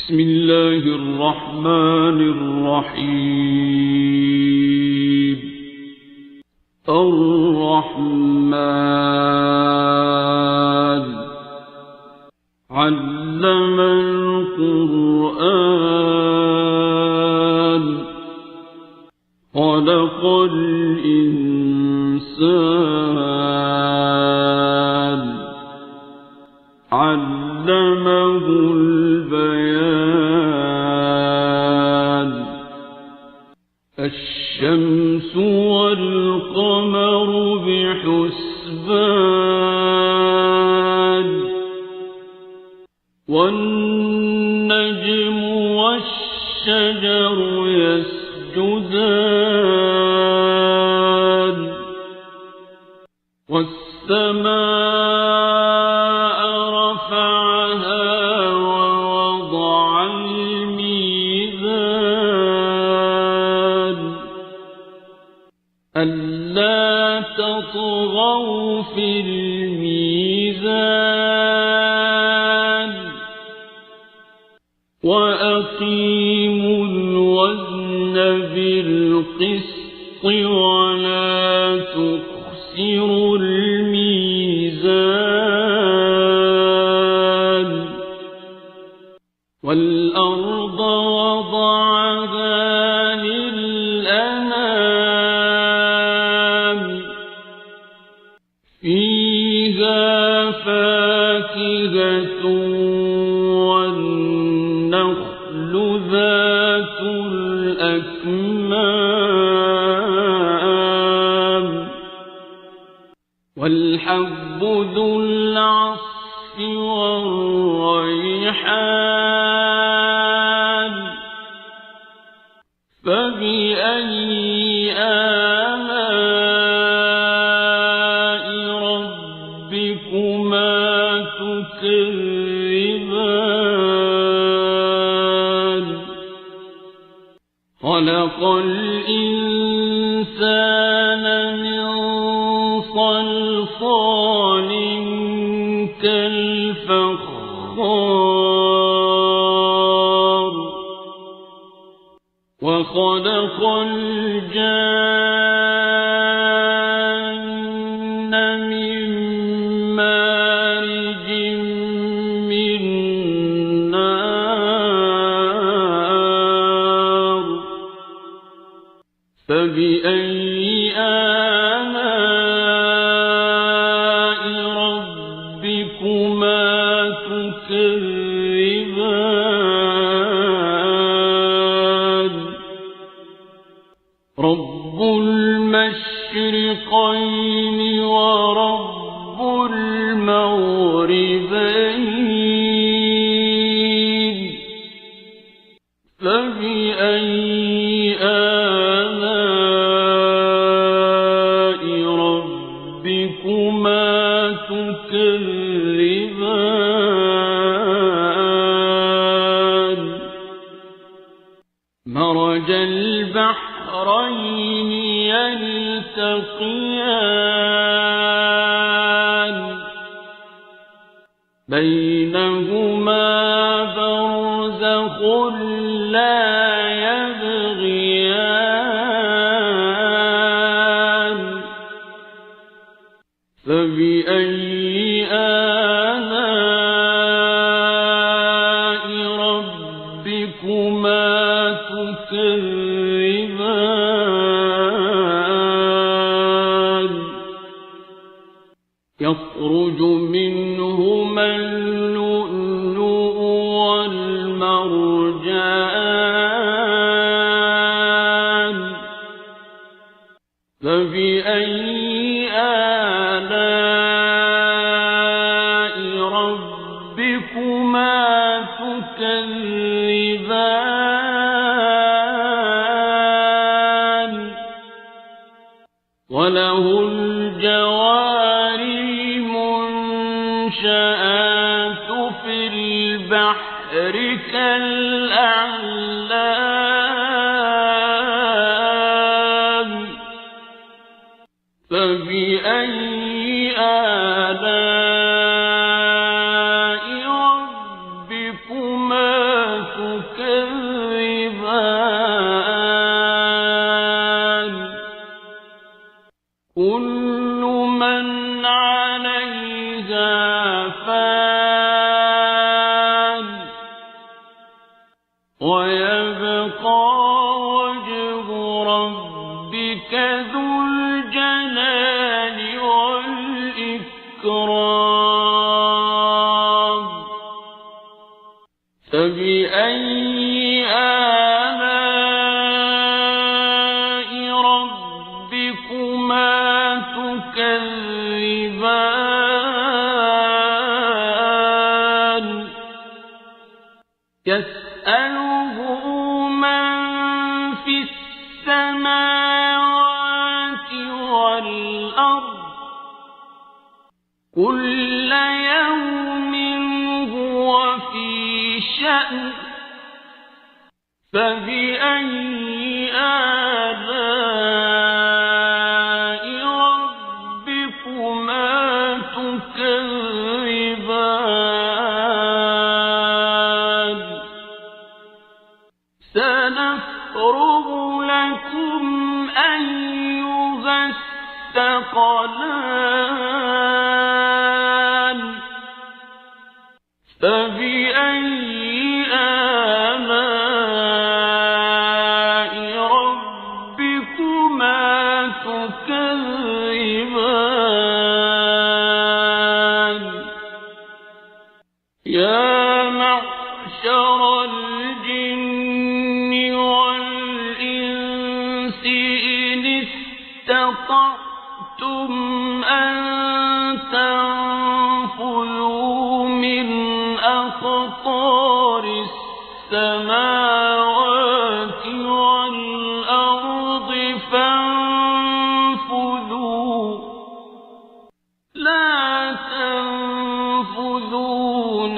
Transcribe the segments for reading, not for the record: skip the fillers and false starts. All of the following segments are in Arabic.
بسم الله الرحمن الرحيم. الرحمن علم القرآن خلق الإنسان علمه البيان. الشمس والقمر بحسبان والنجم والشجر يسجدان والسماء رفعها ووضع الميزان ألا تطغوا في الميزان وأقيموا الوزن بالقسط ولا تخسروا الميزان. والأرض وضعها للأنام فيها فاكهة والنخل ذات الأكمام والحب ذو العصف والريحان. فبأي آلاء ربكما تكذبان. خلق الإنسان من صلصال كالفخار وخلق الجان من مارج من نار. فبأي آلاء ربكما تكذبان. رب المشرقين ورب المغربين. فبأي آلاء ربكما تكذبان. مرج البحرين يلتقيان بينهما برزخ لا يبغيان. فبأي آلاء ربكما تكذبان. يخرج منهما اللؤلؤ والمرجان. فبأي آلاء ربكما تكذبان. وله الجوار المنشآت في البحر كالأعلام. فبأي آلاء ربكما تكذبان. تكذبان كل من عليها فان ويبقى وجه ربك ذو الجلال والإكرام فبأي آلاء ربكما تكذبان يسأله من في السماوات والأرض كل يوم هو في شأن فبأي آلاء ربكما تكذبان سنفرغ لكم أيها الثقلان فبأي آلاء ربكما تكذبان يا معشر الجن والإنس إن استطعتم أن تنفذوا من أقطار السماوات والأرض فانفذوا لا تنفذون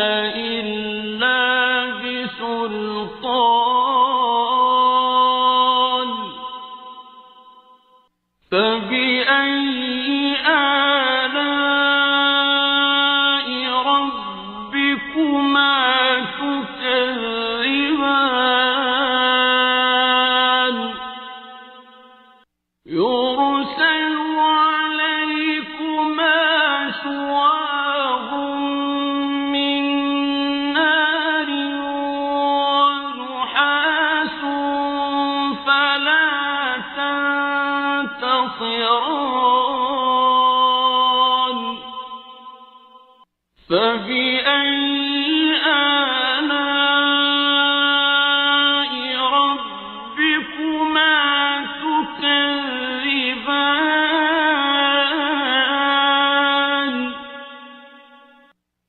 إلا بسلطان فبأي آلاء ربكما تكذبان يرسل عليكما شواظ من نار ونحاس فلا تنتصران فبأي آلاء ربكما تكذبان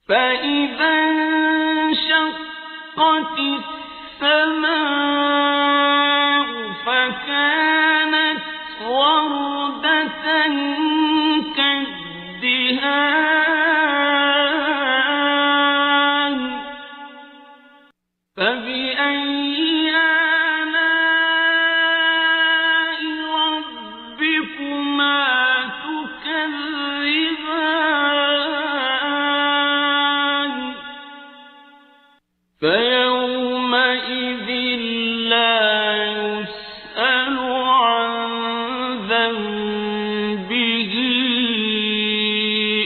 فإذا انشقت السماء فكانت وردة كالدهان فبأي آلاء ربكما تكذبان فيومئذ لا يسأل عن ذنبه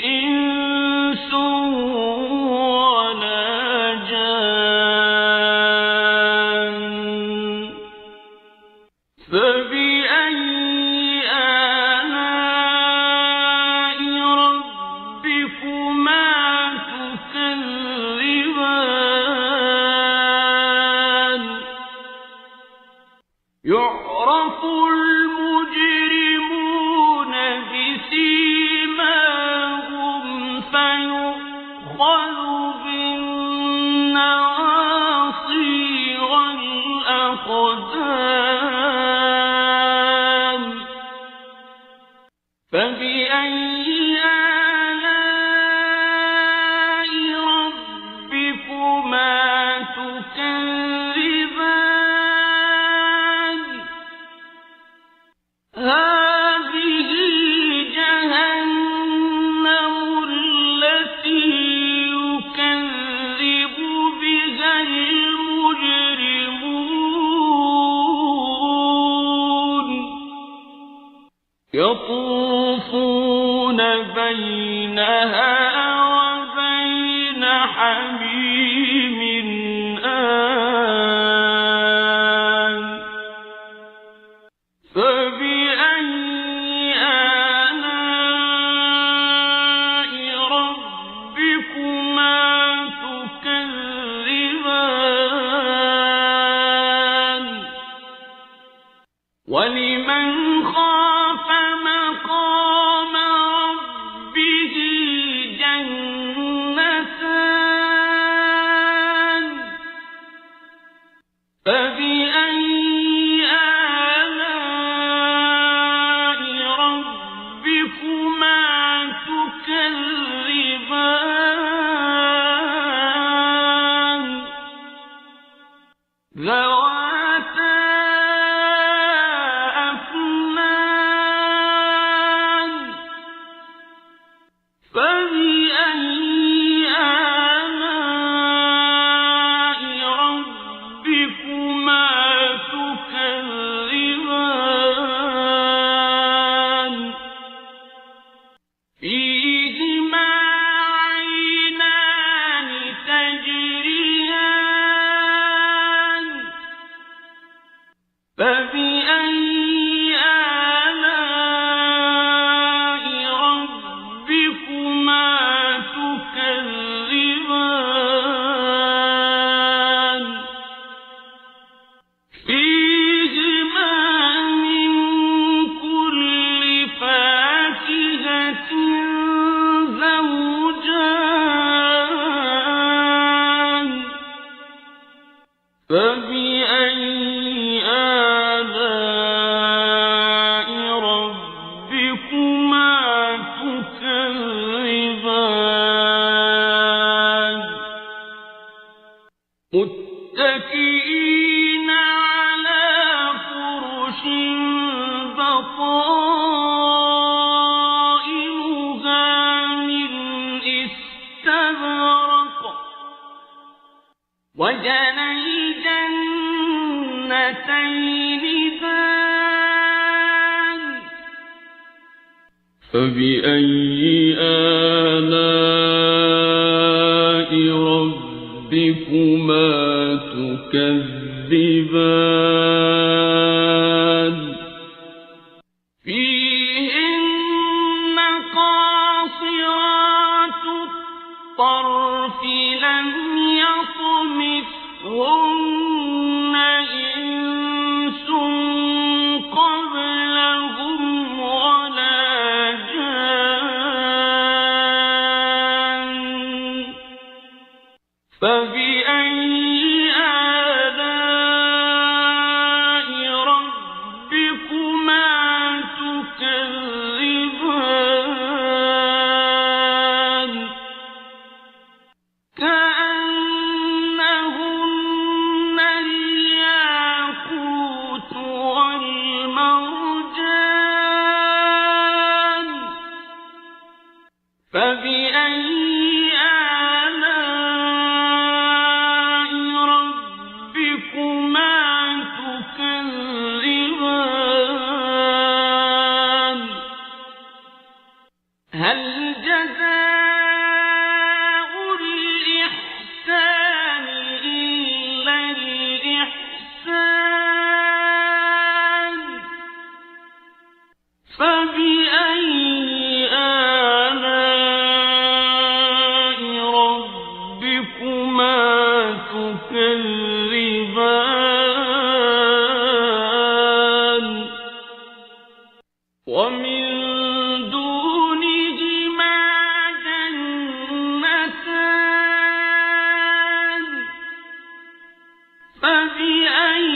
إنس ولا جان فبأي آلاء ربكما تكذبان يعرف المجرمون بسيماهم فيؤخذ بالنواصي والأقدام فبأي آلاء ربكما تكذبان يطوفون بينها وبين حميم آن فبأي آلاء ربكما تكذبان ولمن خاف مقام ربه جنتان فبأي آلاء ربكما تكذبان ذواتا أفنان فبأي آلاء ربكما تكذبان فيهما عينان تجريان فبأي آلاء ربكما تكذبان فيهما من كل فاكهة زوجان فبأي آلاء ربكما تكذبان متكئين على فرش بطائنها من استبرق وجنى الجنتين دان فبأي آلاء ربكما تكذبان فيهن قاصرات الطرف لم يطمثهن إنس قبلهم ولا جان فبأي آلاء ربكما تكذبان كأنهن الياقوت والمرجان فبأي آلاء ربكما تكذبان هل جزاء الإحسان إلا الإحسان فبأي آلاء ربكما تكذبان ومن دونهما جنتان فبأي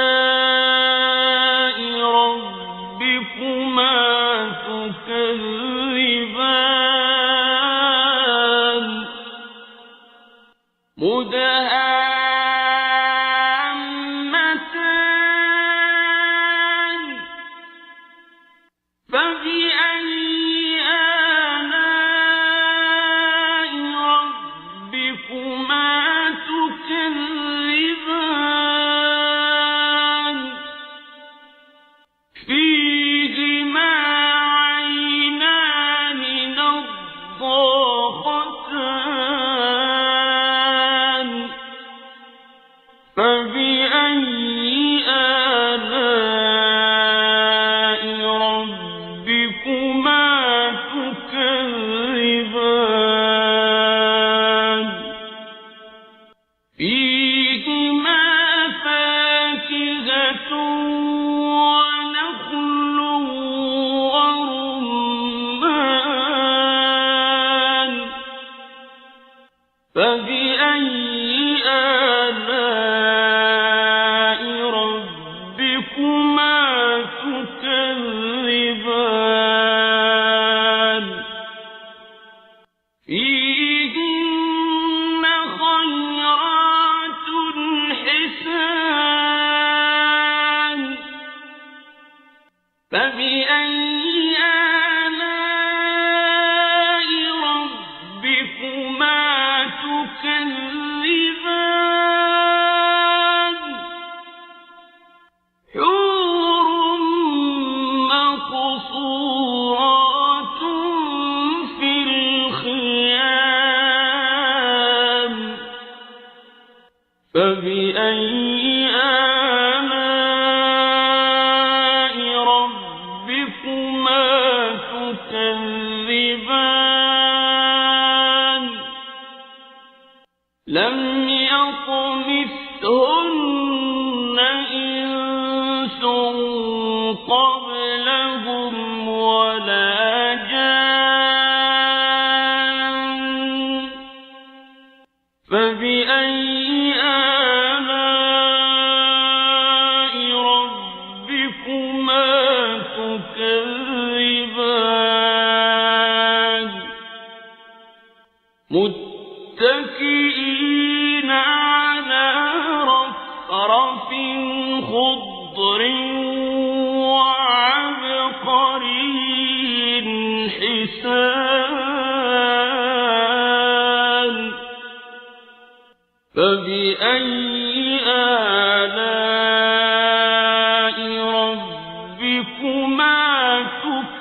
آلاء ربكما تكذبان مدهامتان فبأي آلاء ربكما تكذبان فيهما فاكهة ونخل ورمان فبأي آلاء ربكما تكذبان فيهن خيرات حسان فبأي آلاء ربكما تكذبان حور مقصورات في الخيام فبأي آلاء ربكما تكذبان لم يطمثهن إنس قبلهم ولا جان فبأي آلاء ربكما تكذبان متكئين على رفرف خضر وعبقري حسان فبأي آلاء ربكما تكذبان